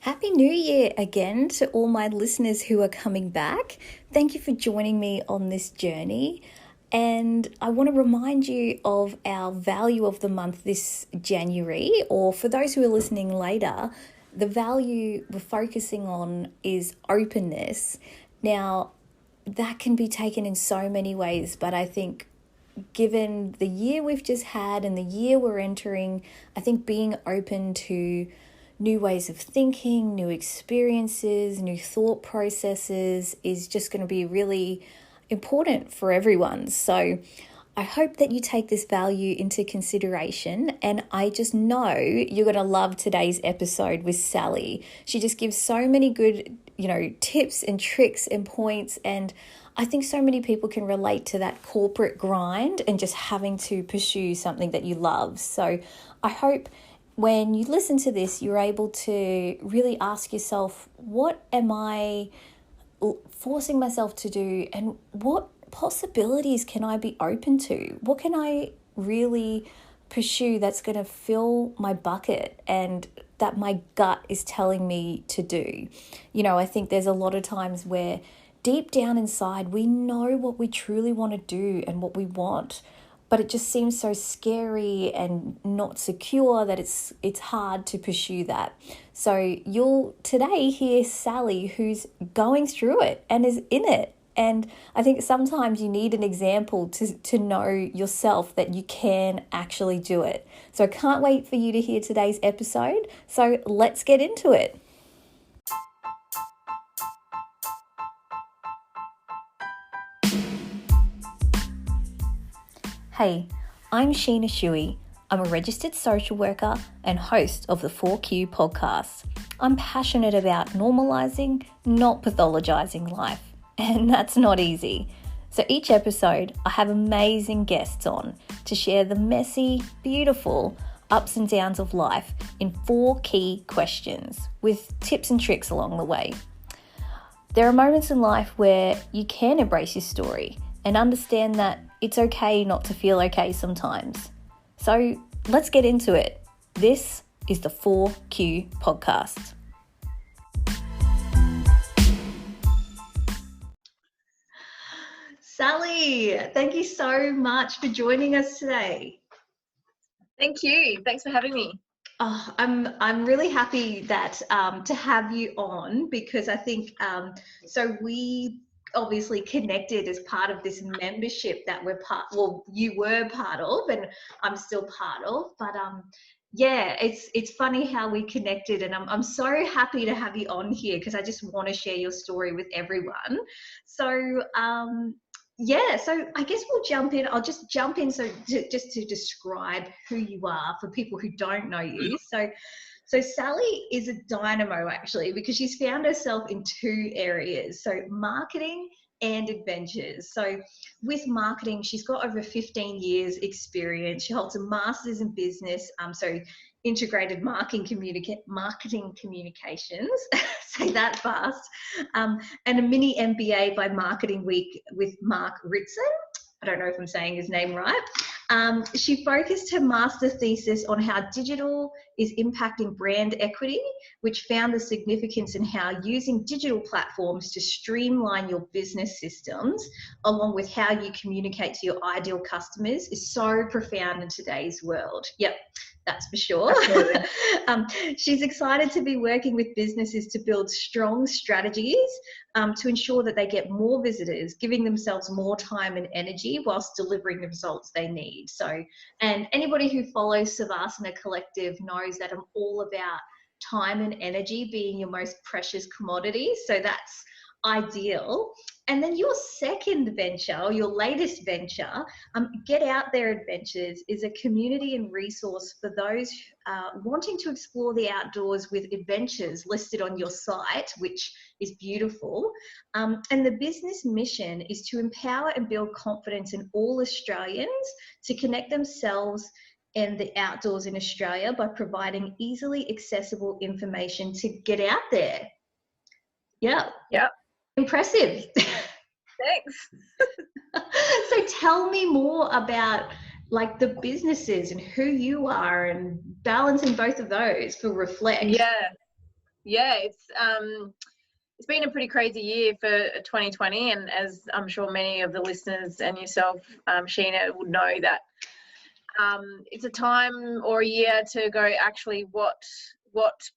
Happy New Year again to all my listeners who are coming back. Thank you for joining me on this journey. And I want to remind you of our value of the month this January, or for those who are listening later, the value we're focusing on is openness. Now, that can be taken in so many ways, but I think given the year we've just had and the year we're entering, I think being open to new ways of thinking, new experiences, new thought processes is just going to be really important for everyone. So I hope that you take this value into consideration, and I just know you're going to love today's episode with Sally. She just gives so many good, tips and tricks and points, and I think so many people can relate to that corporate grind and just having to pursue something that you love. So I hope when you listen to this, you're able to really ask yourself, what am I forcing myself to do, and what possibilities can I be open to? What can I really pursue that's going to fill my bucket and that my gut is telling me to do? I think there's a lot of times where deep down inside, we know what we truly want to do and what we want, but it just seems so scary and not secure that it's hard to pursue that. So you'll today hear Sally, who's going through it and is in it. And I think sometimes you need an example to know yourself that you can actually do it. So I can't wait for you to hear today's episode. So let's get into it. Hey, I'm Sheena Shuey. I'm a registered social worker and host of the 4Q podcast. I'm passionate about normalizing, not pathologizing life, and that's not easy. So each episode, I have amazing guests on to share the messy, beautiful ups and downs of life in 4 key questions with tips and tricks along the way. There are moments in life where you can embrace your story and understand that it's okay not to feel okay sometimes. So let's get into it. This is the 4Q podcast. Sally, thank you so much for joining us today. Thank you. Thanks for having me. Oh, I'm really happy that to have you on, because I think so we obviously connected as part of this membership that you were part of and I'm still part of, but yeah, it's funny how we connected, and I'm so happy to have you on here because I just want to share your story with everyone. So yeah, so I guess we'll jump in. I'll just jump in just to describe who you are for people who don't know you. So Sally is a dynamo, actually, because she's found herself in 2 areas, so marketing and adventures. So with marketing, she's got over 15 years experience. She holds a master's in business, so integrated marketing communications, say that fast, and a mini MBA by Marketing Week with Mark Ritson. I don't know if I'm saying his name right. She focused her master thesis on how digital is impacting brand equity, which found the significance in how using digital platforms to streamline your business systems, along with how you communicate to your ideal customers, is so profound in today's world. Yep, that's for sure. She's excited to be working with businesses to build strong strategies to ensure that they get more visitors, giving themselves more time and energy whilst delivering the results they need. So, and anybody who follows Savasana Collective knows that I'm all about time and energy being your most precious commodity. So that's ideal. And then your second venture, or your latest venture, Get Out There Adventures, is a community and resource for those wanting to explore the outdoors with adventures listed on your site, which is beautiful. And the business mission is to empower and build confidence in all Australians to connect themselves and the outdoors in Australia by providing easily accessible information to get out there. Yeah. Yep. Impressive. Thanks. So tell me more about like the businesses and who you are and balancing both of those for Reflect. Yeah. Yeah, it's been a pretty crazy year for 2020, and as I'm sure many of the listeners and yourself, Sheena, would know that it's a time or a year to go, actually, what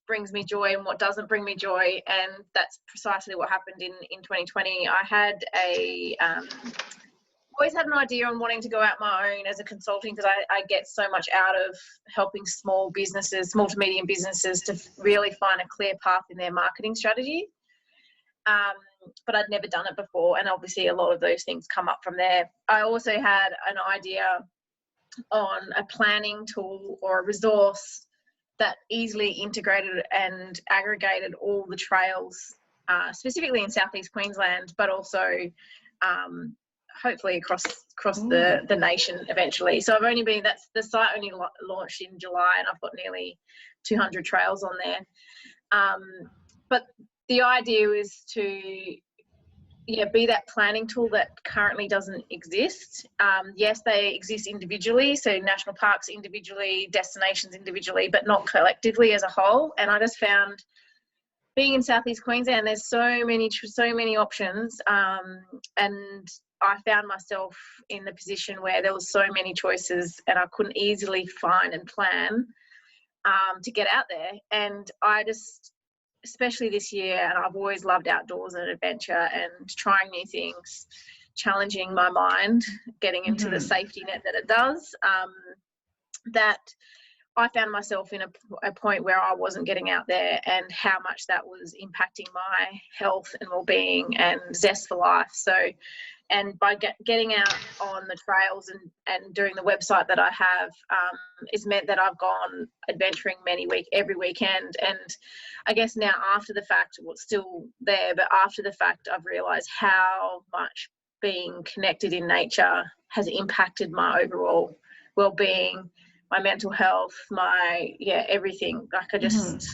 brings me joy and what doesn't bring me joy, and that's precisely what happened in 2020. I had always had an idea on wanting to go out my own as a consulting, because I get so much out of helping small to medium businesses to really find a clear path in their marketing strategy. But I'd never done it before, and obviously a lot of those things come up from there. I also had an idea on a planning tool or a resource that easily integrated and aggregated all the trails, specifically in Southeast Queensland, but also hopefully across the nation eventually. So that's the site only launched in July, and I've got nearly 200 trails on there. But the idea is to be that planning tool that currently doesn't exist. Yes, they exist individually, so national parks individually, destinations individually, but not collectively as a whole. And I just found, being in Southeast Queensland, there's so many options, and I found myself in the position where there was so many choices, and I couldn't easily find and plan to get out there. And I just, especially this year, and I've always loved outdoors and adventure and trying new things, challenging my mind, getting into the safety net that it does, that I found myself in a point where I wasn't getting out there, and how much that was impacting my health and well-being and zest for life. So, and by getting out on the trails and doing the website that I have, it's meant that I've gone adventuring every weekend. And I guess now, after the fact, well, it's still there, but after the fact, I've realised how much being connected in nature has impacted my overall well-being, my mental health, everything. Like, I just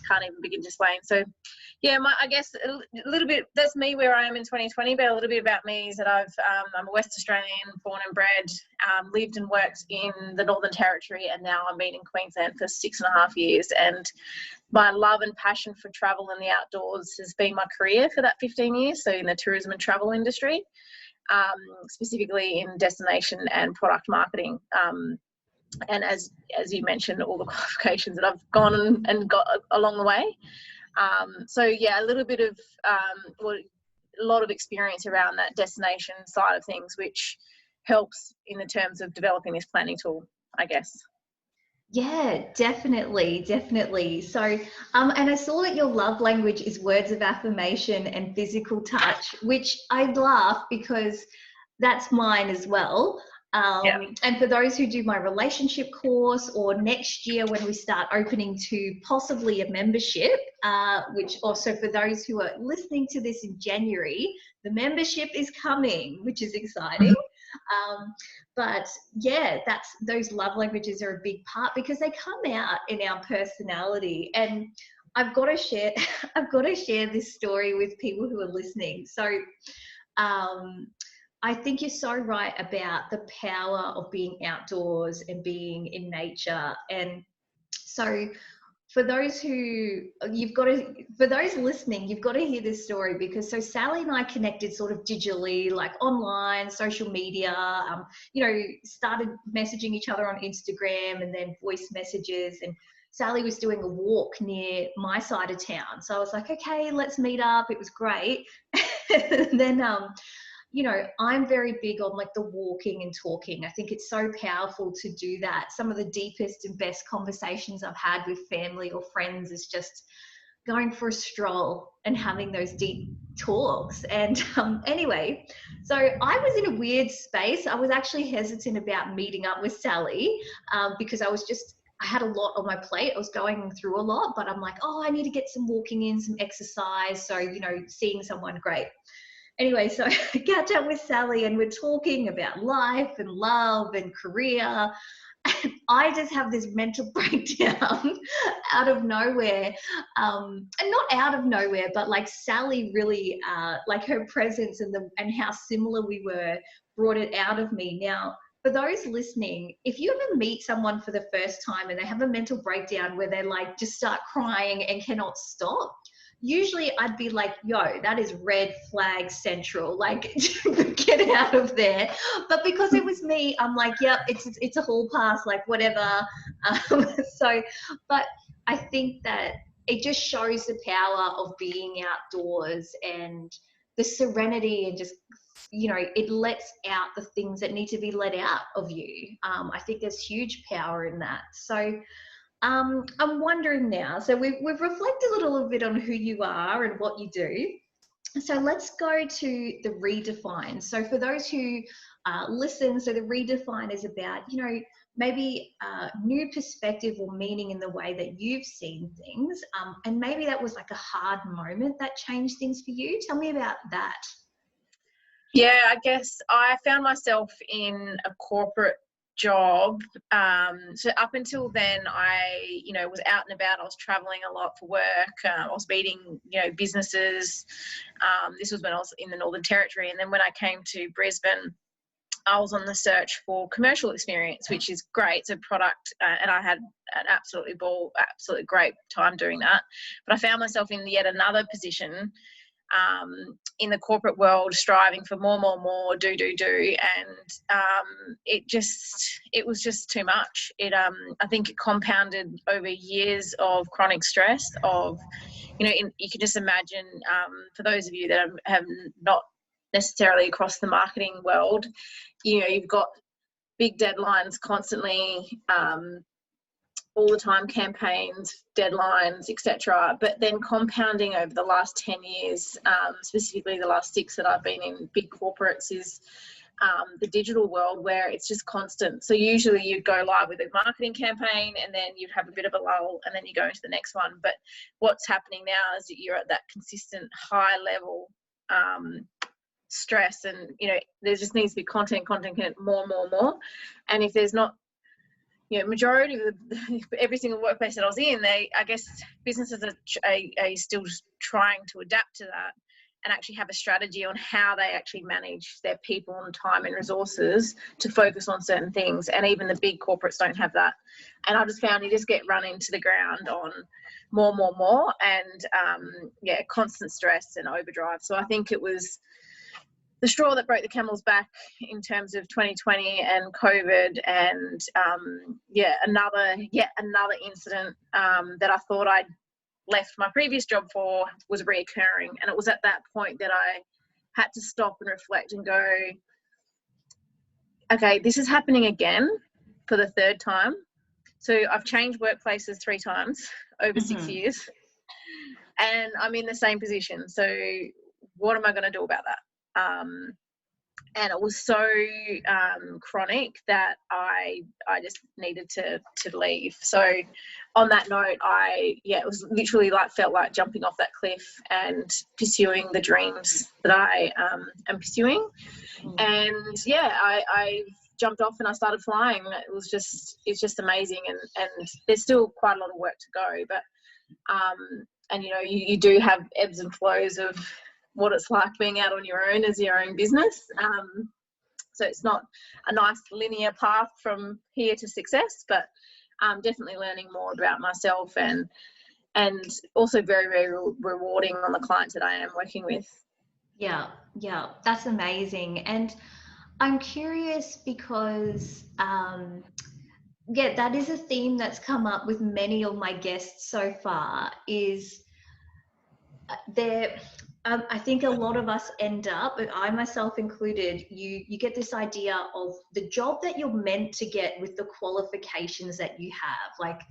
can't even begin to explain. So I guess a little bit, that's me where I am in 2020, but a little bit about me is that I'm a West Australian, born and bred, lived and worked in the Northern Territory, and now I've been in Queensland for 6.5 years. And my love and passion for travel and the outdoors has been my career for that 15 years. So in the tourism and travel industry, specifically in destination and product marketing. And as you mentioned, all the qualifications that I've gone and got along the way. A little bit of a lot of experience around that destination side of things, which helps in the terms of developing this planning tool, I guess. Yeah, definitely. So, and I saw that your love language is words of affirmation and physical touch, which I laugh because that's mine as well. And for those who do my relationship course, or next year when we start opening to possibly a membership, which also for those who are listening to this in January, the membership is coming, which is exciting. But yeah, those love languages are a big part, because they come out in our personality. And I've got to share this story with people who are listening. So I think you're so right about the power of being outdoors and being in nature. And so for those listening, you've got to hear this story, because so Sally and I connected sort of digitally, like online, social media, started messaging each other on Instagram and then voice messages. And Sally was doing a walk near my side of town. So I was like, okay, let's meet up. It was great. And then, I'm very big on like the walking and talking. I think it's so powerful to do that. Some of the deepest and best conversations I've had with family or friends is just going for a stroll and having those deep talks. And anyway, so I was in a weird space. I was actually hesitant about meeting up with Sally because I had a lot on my plate. I was going through a lot, but I'm like, I need to get some walking in, some exercise. So, seeing someone, great. Anyway, so I catch up with Sally and we're talking about life and love and career. And I just have this mental breakdown out of nowhere. And not out of nowhere, but like Sally really, like her presence and how similar we were brought it out of me. Now, for those listening, if you ever meet someone for the first time and they have a mental breakdown where they like just start crying and cannot stop, usually I'd be like, yo, that is red flag central, like get out of there. But because it was me, I'm like, yep, it's a hall pass, like whatever. So, but I think that it just shows the power of being outdoors and the serenity, and just, you know, it lets out the things that need to be let out of you. I think there's huge power in that. So I'm wondering now, so we've reflected a little bit on who you are and what you do. So let's go to the redefine. So for those who listen, so the redefine is about, you know, maybe new perspective or meaning in the way that you've seen things. And maybe that was like a hard moment that changed things for you. Tell me about that. Yeah, I guess I found myself in a corporate job. So up until then, I, you know, was out and about. I was traveling a lot for work. I was meeting, you know, businesses. This was when I was in the Northern Territory. And then when I came to Brisbane, I was on the search for commercial experience, which is great. So product, and I had an absolutely great time doing that. But I found myself in yet another position in the corporate world, striving for more, do, and it was just too much. I think it compounded over years of chronic stress. Of, you know, you can just imagine, for those of you that have not necessarily across the marketing world, you know, you've got big deadlines constantly. All the time, campaigns, deadlines, etc. But then compounding over the last 10 years, specifically the last 6 that I've been in big corporates, is the digital world, where it's just constant. So usually you'd go live with a marketing campaign and then you'd have a bit of a lull and then you go into the next one. But what's happening now is that you're at that consistent high level stress, and, you know, there just needs to be content, more. And if there's not, you know, majority of every single workplace that I was in, I guess businesses are still just trying to adapt to that and actually have a strategy on how they actually manage their people and time and resources to focus on certain things. And even the big corporates don't have that. And I just found you just get run into the ground on more, and constant stress and overdrive. So I think it was the straw that broke the camel's back in terms of 2020 and COVID, and another incident that I thought I'd left my previous job for was reoccurring. And it was at that point that I had to stop and reflect and go, okay, this is happening again for the 3rd time. So I've changed workplaces 3 times over 6 years, and I'm in the same position. So what am I going to do about that? And it was so chronic that I just needed to leave. So on that note, it was literally felt like jumping off that cliff and pursuing the dreams that I am pursuing. And I jumped off and I started flying. It's just amazing, and there's still quite a lot of work to go, but and you know, you do have ebbs and flows of what it's like being out on your own as your own business. So it's not a nice linear path from here to success, but definitely learning more about myself, and also very, very rewarding on the clients that I am working with. Yeah, that's amazing. And I'm curious because that is a theme that's come up with many of my guests so far, is I think a lot of us end up, I myself included, you get this idea of the job that you're meant to get with the qualifications that you have. Like,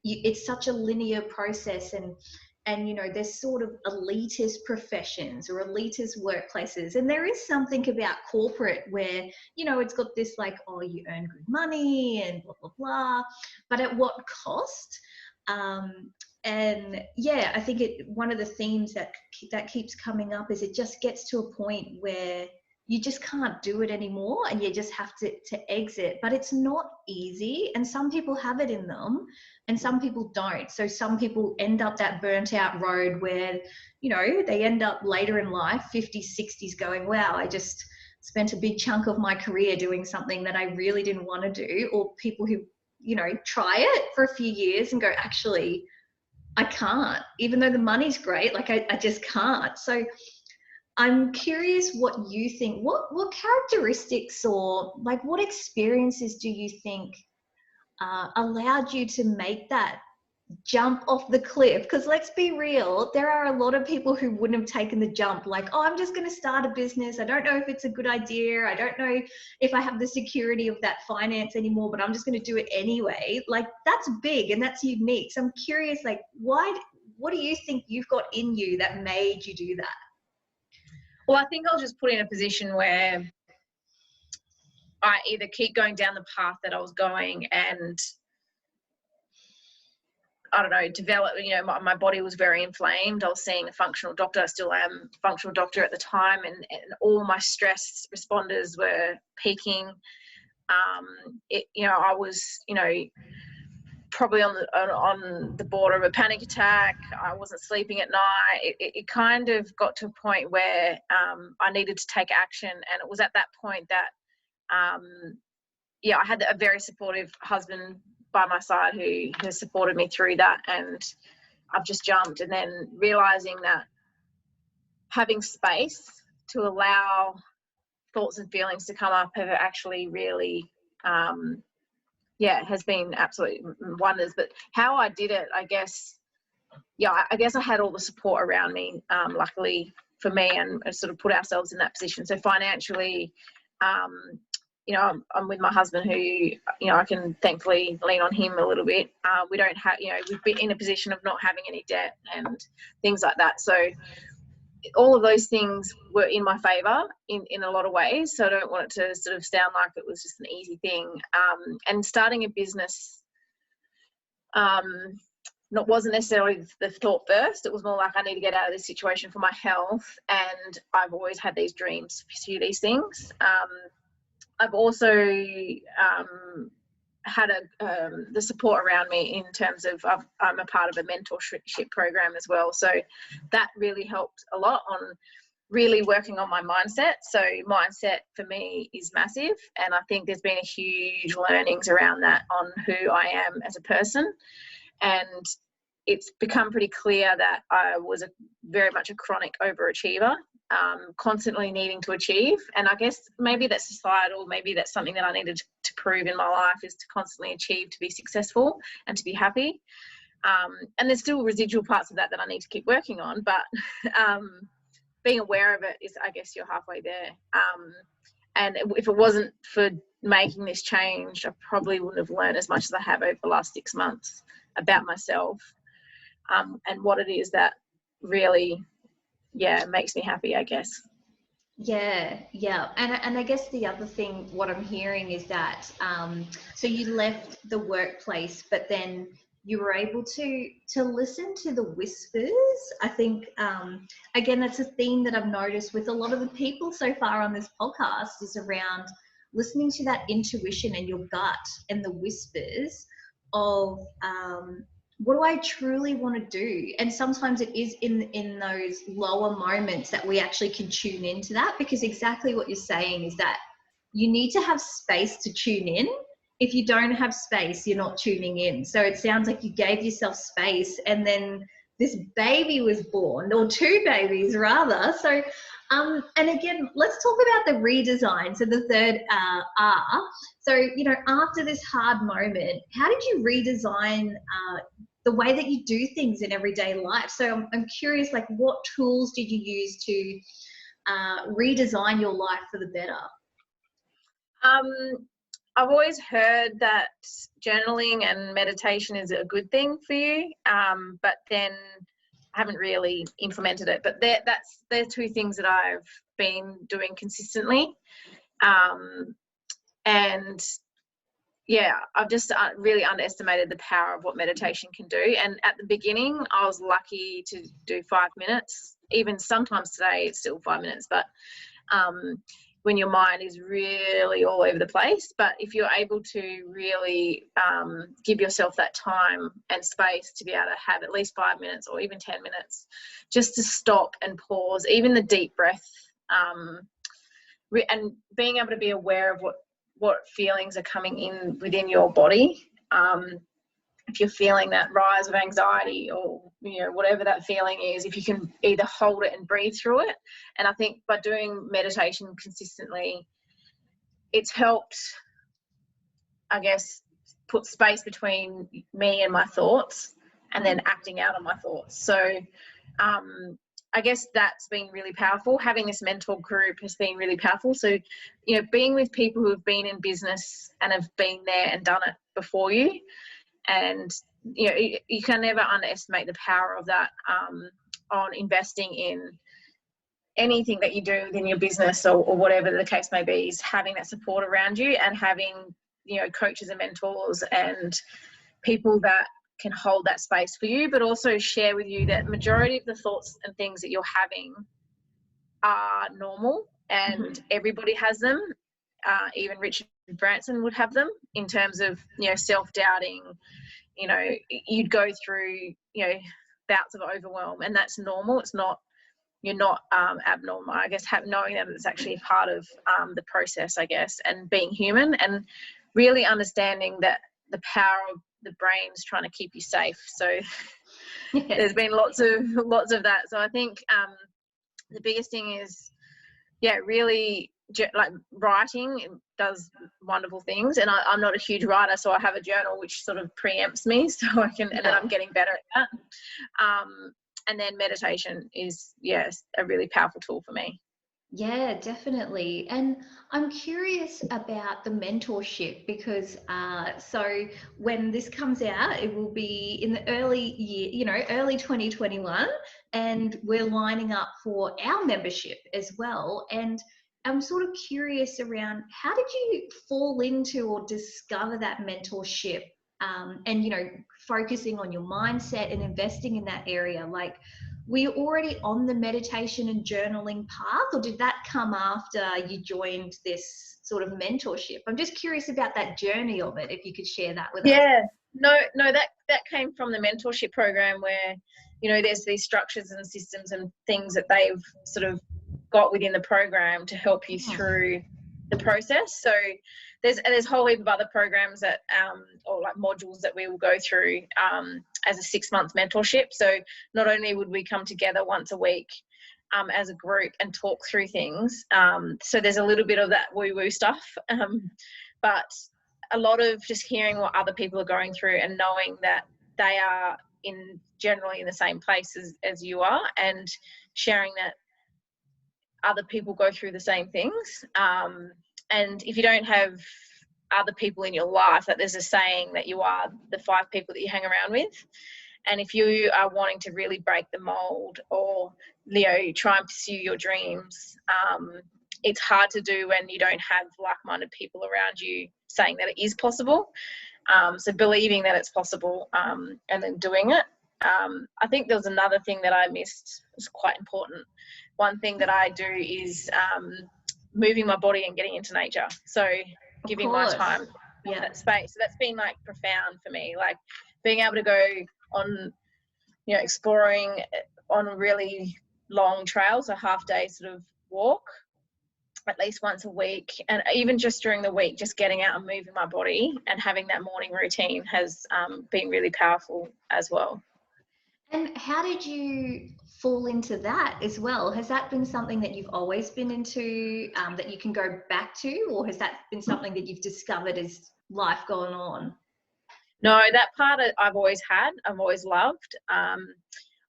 it's such a linear process, and you know, there's sort of elitist professions or elitist workplaces, and there is something about corporate where, you know, it's got this like, oh, you earn good money and blah blah blah, but at what cost? And I think one of the themes that keeps coming up is it just gets to a point where you just can't do it anymore and you just have to exit. But it's not easy, and some people have it in them and some people don't. So some people end up that burnt out road where, you know, they end up later in life, 50s, 60s, going, wow, I just spent a big chunk of my career doing something that I really didn't want to do, or people who, you know, try it for a few years and go, actually, I can't, even though the money's great, like I just can't. So I'm curious what you think, what characteristics or like what experiences do you think allowed you to make that jump off the cliff? Because let's be real, there are a lot of people who wouldn't have taken the jump, like, oh, I'm just going to start a business, I don't know if it's a good idea, I don't know if I have the security of that finance anymore, but I'm just going to do it anyway. Like, that's big and that's unique. So I'm curious, like, what do you think you've got in you that made you do that? Well, I think I was just put in a position where I either keep going down the path that I was going and, I don't know, develop, you know, my body was very inflamed. I was seeing a functional doctor. I still am a functional doctor at the time, and all my stress responders were peaking. You know, I was, you know, probably on the border of a panic attack. I wasn't sleeping at night. It kind of got to a point where I needed to take action, and it was at that point that I had a very supportive husband by my side who has supported me through that, and I've just jumped. And then realizing that having space to allow thoughts and feelings to come up have actually really has been absolute wonders. But how I did it, I guess I had all the support around me, luckily for me, and sort of put ourselves in that position. So financially, you know, I'm with my husband who, you know, I can thankfully lean on him a little bit. We don't have, you know, we've been in a position of not having any debt and things like that. So all of those things were in my favour in a lot of ways. So I don't want it to sort of sound like it was just an easy thing. And starting a business wasn't necessarily the thought first. It was more like, I need to get out of this situation for my health. And I've always had these dreams to pursue these things. I've also had the support around me in terms of I'm a part of a mentorship program as well. So that really helped a lot on really working on my mindset. So mindset for me is massive, and I think there's been a huge learnings around that on who I am as a person. And it's become pretty clear that I was very much a chronic overachiever, constantly needing to achieve. And I guess maybe that's societal, maybe that's something that I needed to prove in my life, is to constantly achieve to be successful and to be happy. And there's still residual parts of that I need to keep working on, but being aware of it is, I guess, you're halfway there. And if it wasn't for making this change, I probably wouldn't have learned as much as I have over the last 6 months about myself, and what it is that really makes me happy, I guess. Yeah. And I guess the other thing, what I'm hearing is that so you left the workplace, but then you were able to listen to the whispers. I think again, that's a theme that I've noticed with a lot of the people so far on this podcast, is around listening to that intuition and your gut and the whispers of what do I truly want to do? And sometimes it is in those lower moments that we actually can tune into that, because exactly what you're saying is that you need to have space to tune in. If you don't have space, you're not tuning in. So it sounds like you gave yourself space, and then this baby was born, or two babies rather. So and again, let's talk about the redesign. So the third R. So, you know, after this hard moment, how did you redesign the way that you do things in everyday life? So I'm curious, like, what tools did you use to redesign your life for the better? I've always heard that journaling and meditation is a good thing for you, but then I haven't really implemented it. But they're two things that I've been doing consistently. And I've just really underestimated the power of what meditation can do. And at the beginning, I was lucky to do 5 minutes. Even sometimes today, it's still 5 minutes. But when your mind is really all over the place, but if you're able to really give yourself that time and space to be able to have at least 5 minutes or even 10 minutes, just to stop and pause, even the deep breath and being able to be aware of what feelings are coming in within your body. If you're feeling that rise of anxiety or, you know, whatever that feeling is, if you can either hold it and breathe through it. And I think by doing meditation consistently, it's helped, I guess, put space between me and my thoughts and then acting out on my thoughts. So I guess that's been really powerful. Having this mentor group has been really powerful. So, you know, being with people who have been in business and have been there and done it before you, and, you know, you can never underestimate the power of that on investing in anything that you do within your business or whatever the case may be, is having that support around you and having, you know, coaches and mentors and people that can hold that space for you, but also share with you that majority of the thoughts and things that you're having are normal and everybody has them. Even Richard Branson would have them, in terms of, you know, self-doubting. You know, you'd go through, you know, bouts of overwhelm, and that's normal. It's not, you're not abnormal. I guess knowing that it's actually part of the process, I guess, and being human, and really understanding that the power of the brain's trying to keep you safe. So there's been lots of that. So I think the biggest thing is, yeah, really, like, writing does wonderful things. And I'm not a huge writer, so I have a journal which sort of preempts me, so I can, and then I'm getting better at that. And then meditation is, yes, a really powerful tool for me. Yeah, definitely. And I'm curious about the mentorship, because so when this comes out, it will be in the early year, you know, early 2021, and we're lining up for our membership as well. And I'm sort of curious around, how did you fall into or discover that mentorship, and, you know, focusing on your mindset and investing in that area? Like, were you already on the meditation and journaling path, or did that come after you joined this sort of mentorship? I'm just curious about that journey of it, if you could share that with us. Yeah, no, that came from the mentorship program, where, you know, there's these structures and systems and things that they've sort of got within the program to help you through the process. So there's a whole heap of other programs that or like modules that we will go through as a 6-month mentorship. So not only would we come together once a week as a group and talk through things, so there's a little bit of that woo-woo stuff, but a lot of just hearing what other people are going through and knowing that they are generally in the same place as you are, and sharing that other people go through the same things. And if you don't have other people in your life, that there's a saying that you are the 5 people that you hang around with. And if you are wanting to really break the mold, or, you know, try and pursue your dreams, it's hard to do when you don't have like-minded people around you saying that it is possible. So believing that it's possible, and then doing it. I think there was another thing that I missed, was quite important. One thing that I do is moving my body and getting into nature. So giving my time that space. So that's been like profound for me, like being able to go on, you know, exploring on really long trails, a half-day sort of walk at least once a week, and even just during the week, just getting out and moving my body and having that morning routine has been really powerful as well. And how did you fall into that as well? Has that been something that you've always been into, that you can go back to, or has that been something that you've discovered as life gone on? No, that part I've always had, I've always loved.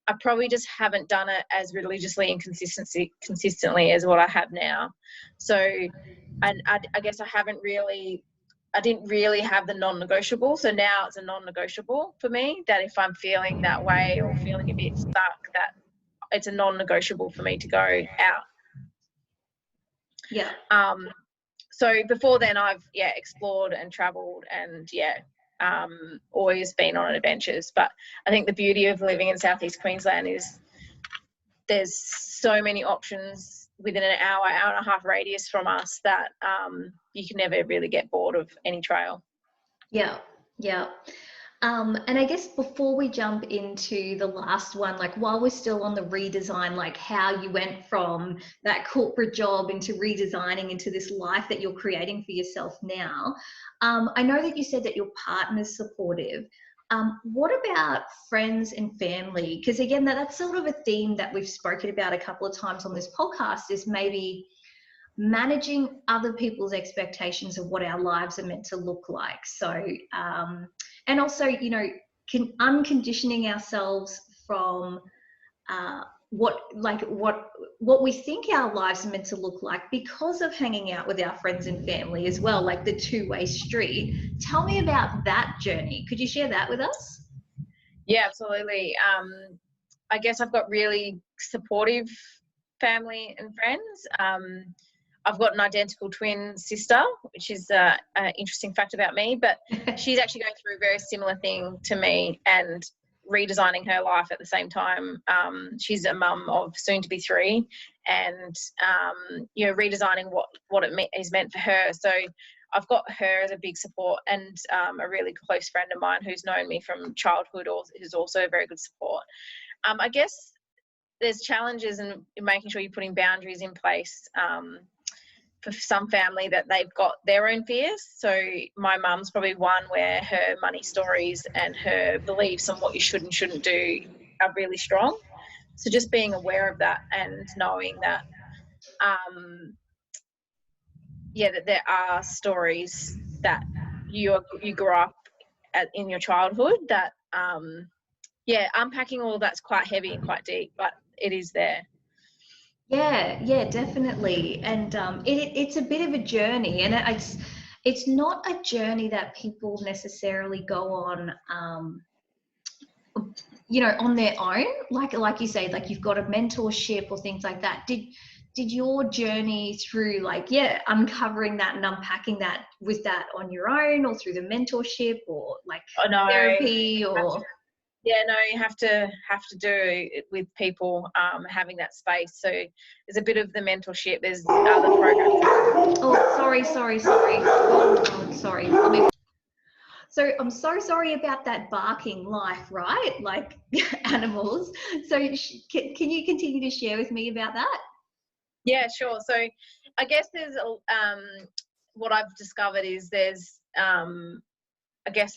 I probably just haven't done it as religiously and consistently as what I have now. So, and I guess I didn't really have the non-negotiable. So now it's a non-negotiable for me, that if I'm feeling that way or feeling a bit stuck, that it's a non-negotiable for me to go out. Yeah. So before then I've explored and traveled and always been on adventures. But I think the beauty of living in Southeast Queensland is there's so many options within an hour and a half radius from us that you can never really get bored of any trail. Yeah. And I guess before we jump into the last one, like while we're still on the redesign, like how you went from that corporate job into redesigning into this life that you're creating for yourself now, I know that you said that your partner's supportive. What about friends and family? Because again, that's sort of a theme that we've spoken about a couple of times on this podcast, is maybe managing other people's expectations of what our lives are meant to look like. So, and also, you know, unconditioning ourselves from what we think our lives are meant to look like because of hanging out with our friends and family as well, like the two-way street. Tell me about that journey. Could you share that with us? Yeah, absolutely. I guess I've got really supportive family and friends. I've got an identical twin sister, which is an interesting fact about me, but she's actually going through a very similar thing to me and redesigning her life at the same time. She's a mum of soon to be 3 and, you know, redesigning what it is meant for her. So I've got her as a big support, and a really close friend of mine who's known me from childhood, who's also a very good support. I guess there's challenges in making sure you're putting boundaries in place. For some family that they've got their own fears. So my mum's probably one where her money stories and her beliefs on what you should and shouldn't do are really strong. So just being aware of that and knowing that, that there are stories that you grew up in your childhood that, unpacking all of that's quite heavy and quite deep, but it is there. Yeah, definitely. And it's a bit of a journey, and it's not a journey that people necessarily go on, you know, on their own. Like you say, like you've got a mentorship or things like that. Did your journey through uncovering that and unpacking that, was that on your own or through the mentorship or like therapy or? Yeah, no, you have to do it with people, having that space. So there's a bit of the mentorship. There's other programs. Oh, sorry. Oh, sorry. So I'm so sorry about that barking life, right? Like animals. So can you continue to share with me about that? Yeah, sure. So I guess there's what I've discovered is there's I guess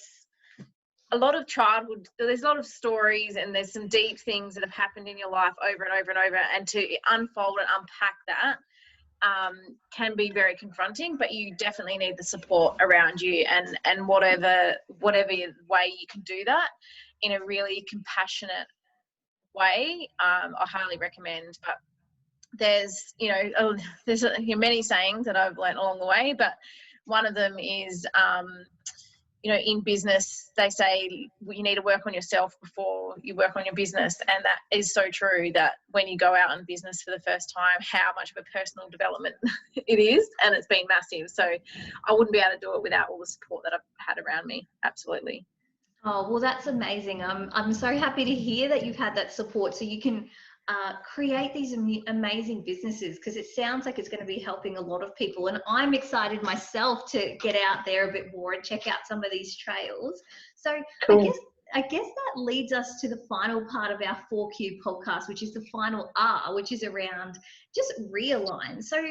a lot of childhood, there's a lot of stories and there's some deep things that have happened in your life over and over and over, and to unfold and unpack that can be very confronting, but you definitely need the support around you, and whatever way you can do that in a really compassionate way, I highly recommend. But there's many sayings that I've learned along the way, but one of them is in business, they say you need to work on yourself before you work on your business. And that is so true, that when you go out in business for the first time, how much of a personal development it is. And it's been massive. So I wouldn't be able to do it without all the support that I've had around me. Absolutely. Oh, well, that's amazing. I'm so happy to hear that you've had that support so you can create these amazing businesses, because it sounds like it's going to be helping a lot of people. And I'm excited myself to get out there a bit more and check out some of these trails. So cool. I guess that leads us to the final part of our 4Q podcast, which is the final R, which is around just realign. So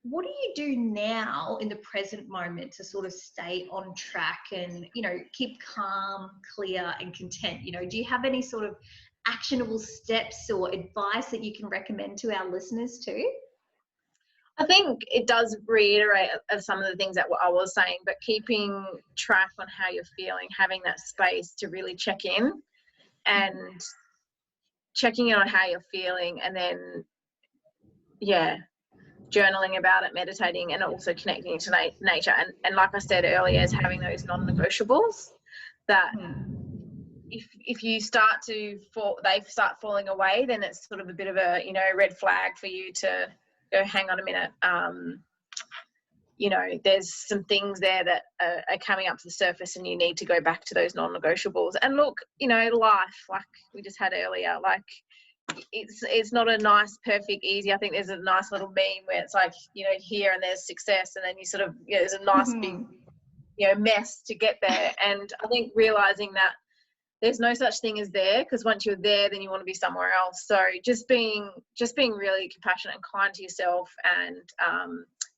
what do you do now in the present moment to sort of stay on track and, you know, keep calm, clear and content? You know, do you have any sort of actionable steps or advice that you can recommend to our listeners too? I think it does reiterate some of the things that I was saying, but keeping track on how you're feeling, having that space to really check in and checking in on how you're feeling, and then, journaling about it, meditating, and also connecting to nature. And like I said earlier, is having those non-negotiables that if you start to they start falling away, then it's sort of a bit of a, red flag for you to go, hang on a minute. There's some things there that are coming up to the surface, and you need to go back to those non-negotiables. And look, life, like we just had earlier, like it's not a nice, perfect, easy. I think there's a nice little meme where it's like, here and there's success, and then you sort of, there's a nice big, mess to get there. And I think realizing that there's no such thing as there, because once you're there, then you want to be somewhere else. So just being really compassionate and kind to yourself, and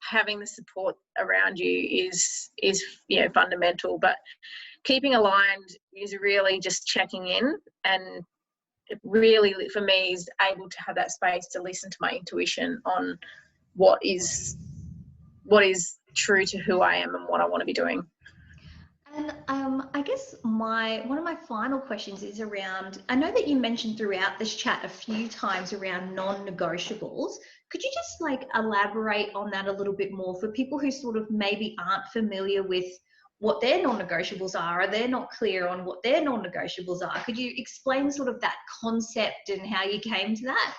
having the support around you is fundamental. But keeping aligned is really just checking in, and it really, for me, is able to have that space to listen to my intuition on what is true to who I am and what I want to be doing. And I guess one of my final questions is around, I know that you mentioned throughout this chat a few times around non-negotiables. Could you just like elaborate on that a little bit more for people who sort of maybe aren't familiar with what their non-negotiables are, or they're not clear on what their non-negotiables are? Could you explain sort of that concept and how you came to that?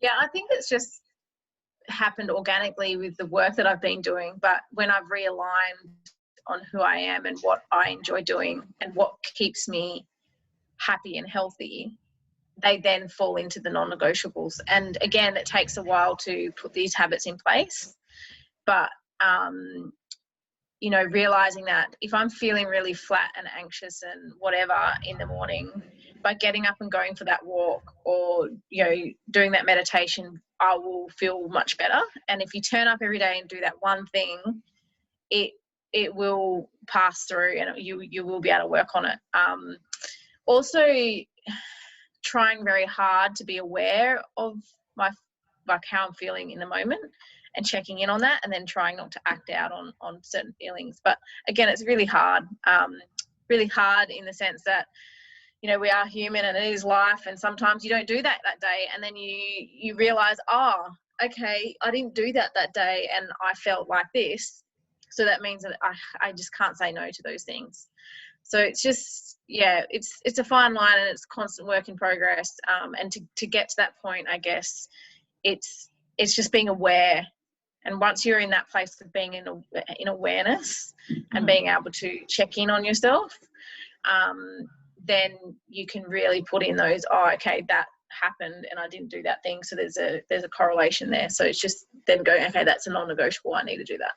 Yeah, I think it's just happened organically with the work that I've been doing, but when I've realigned on who I am and what I enjoy doing and what keeps me happy and healthy, they then fall into the non-negotiables. And again, it takes a while to put these habits in place, but realizing that if I'm feeling really flat and anxious and whatever in the morning, by getting up and going for that walk, or doing that meditation, I will feel much better. And if you turn up every day and do that one thing, it will pass through, and you will be able to work on it. Also, trying very hard to be aware of how I'm feeling in the moment, and checking in on that, and then trying not to act out on certain feelings. But again, it's really hard in the sense that we are human and it is life, and sometimes you don't do that day, and then you realize, oh, okay, I didn't do that day and I felt like this, so that means that I just can't say no to those things. So it's just, it's a fine line, and it's constant work in progress. And to get to that point, I guess it's just being aware. And once you're in that place of being in awareness and being able to check in on yourself, then you can really put in those, oh, okay, that happened and I didn't do that thing. So there's a correlation there. So it's just then going, okay, that's a non-negotiable. I need to do that.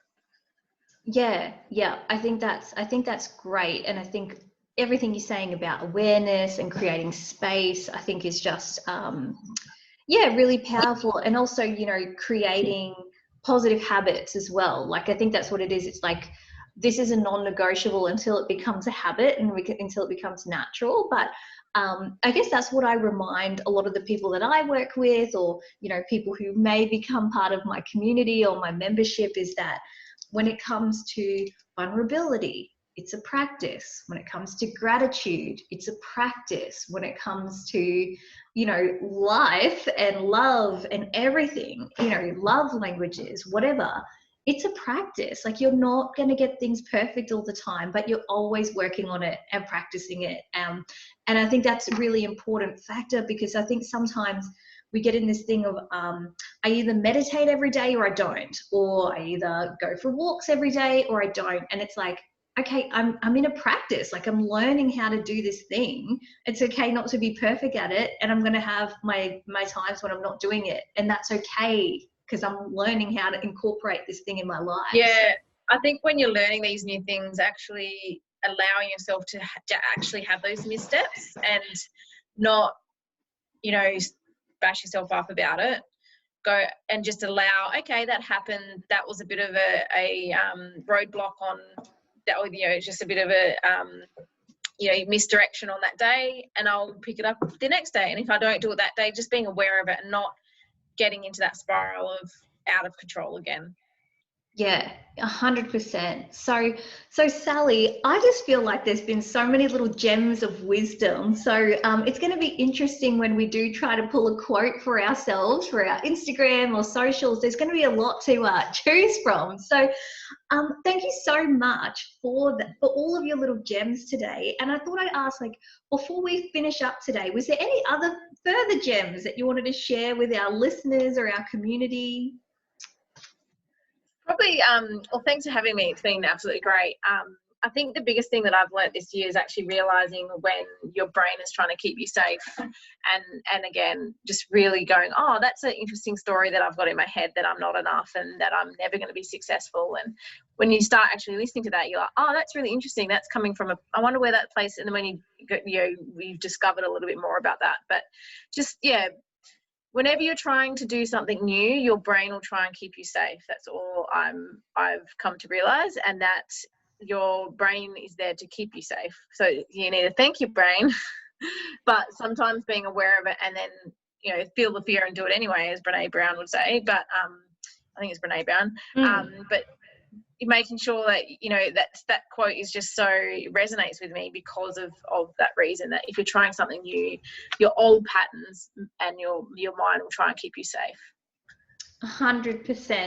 Yeah. I think that's great. And I think everything you're saying about awareness and creating space, I think is just, really powerful. And also, creating positive habits as well. Like, I think that's what it is. It's like, this is a non-negotiable until it becomes a habit and until it becomes natural. But I guess that's what I remind a lot of the people that I work with, or, people who may become part of my community or my membership, is that when it comes to vulnerability, it's a practice. When it comes to gratitude, it's a practice. When it comes to, life and love and everything, love languages, whatever, it's a practice. Like, you're not going to get things perfect all the time, but you're always working on it and practicing it. And I think that's a really important factor, because I think sometimes we get in this thing of, I either meditate every day or I don't, or I either go for walks every day or I don't. And it's like, okay, I'm in a practice, like I'm learning how to do this thing. It's okay not to be perfect at it. And I'm going to have my times when I'm not doing it. And that's okay, because I'm learning how to incorporate this thing in my life. Yeah, I think when you're learning these new things, actually allowing yourself to actually have those missteps and not, bash yourself up about it. Go and just allow, okay, that happened. That was a bit of a roadblock on that, just a bit of a misdirection on that day, and I'll pick it up the next day. And if I don't do it that day, just being aware of it and not getting into that spiral of out of control again. Yeah, 100%. So Sally, I just feel like there's been so many little gems of wisdom. So it's going to be interesting when we do try to pull a quote for ourselves for our Instagram or socials. There's going to be a lot to choose from. So thank you so much for all of your little gems today. And I thought I'd ask, like, before we finish up today, was there any other further gems that you wanted to share with our listeners or our community? Probably, well, thanks for having me. It's been absolutely great. I think the biggest thing that I've learned this year is actually realizing when your brain is trying to keep you safe, and again, just really going, oh, that's an interesting story that I've got in my head, that I'm not enough and that I'm never going to be successful. And when you start actually listening to that, you're like, oh, that's really interesting. That's coming from I wonder where that place. And then when you've discovered a little bit more about that. But just, yeah, whenever you're trying to do something new, your brain will try and keep you safe. That's all I've come to realize, and that your brain is there to keep you safe. So you need to thank your brain, but sometimes being aware of it and then, feel the fear and do it anyway, as Brene Brown would say. But I think it's Brene Brown. But making sure that, that quote is just so resonates with me because of that reason, that if you're trying something new, your old patterns and your mind will try and keep you safe. 100%,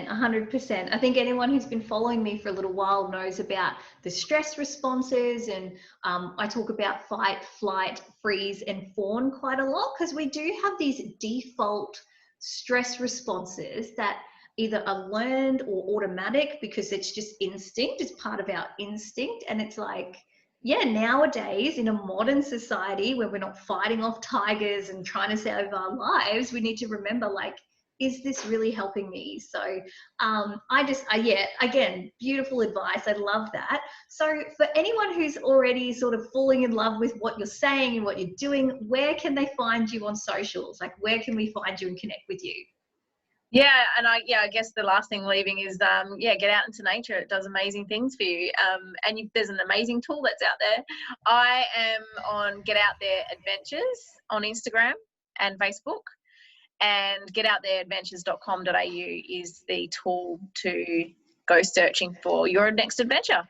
100%. I think anyone who's been following me for a little while knows about the stress responses, and I talk about fight, flight, freeze, and fawn quite a lot, because we do have these default stress responses that either are learned or automatic because it's just instinct. It's part of our instinct. And it's like, yeah, nowadays in a modern society where we're not fighting off tigers and trying to save our lives, we need to remember, like, is this really helping me? So again, beautiful advice. I love that. So for anyone who's already sort of falling in love with what you're saying and what you're doing, where can they find you on socials? Like, where can we find you and connect with you? Yeah, and I guess the last thing leaving is, get out into nature. It does amazing things for you. And there's an amazing tool that's out there. I am on Get Out There Adventures on Instagram and Facebook. And getoutthereadventures.com.au is the tool to go searching for your next adventure.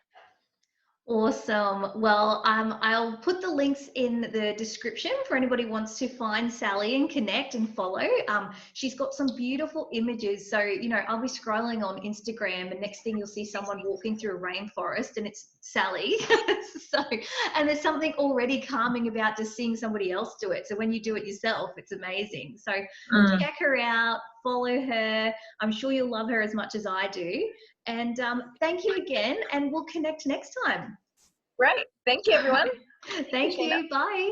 Awesome. Well, I'll put the links in the description for anybody who wants to find Sally and connect and follow. She's got some beautiful images. So, I'll be scrolling on Instagram, and next thing you'll see someone walking through a rainforest, and it's Sally. And there's something already calming about just seeing somebody else do it. So when you do it yourself, it's amazing. So check her out, follow her. I'm sure you'll love her as much as I do. And thank you again, and we'll connect next time. Great. Thank you, everyone. Thank you. Bye.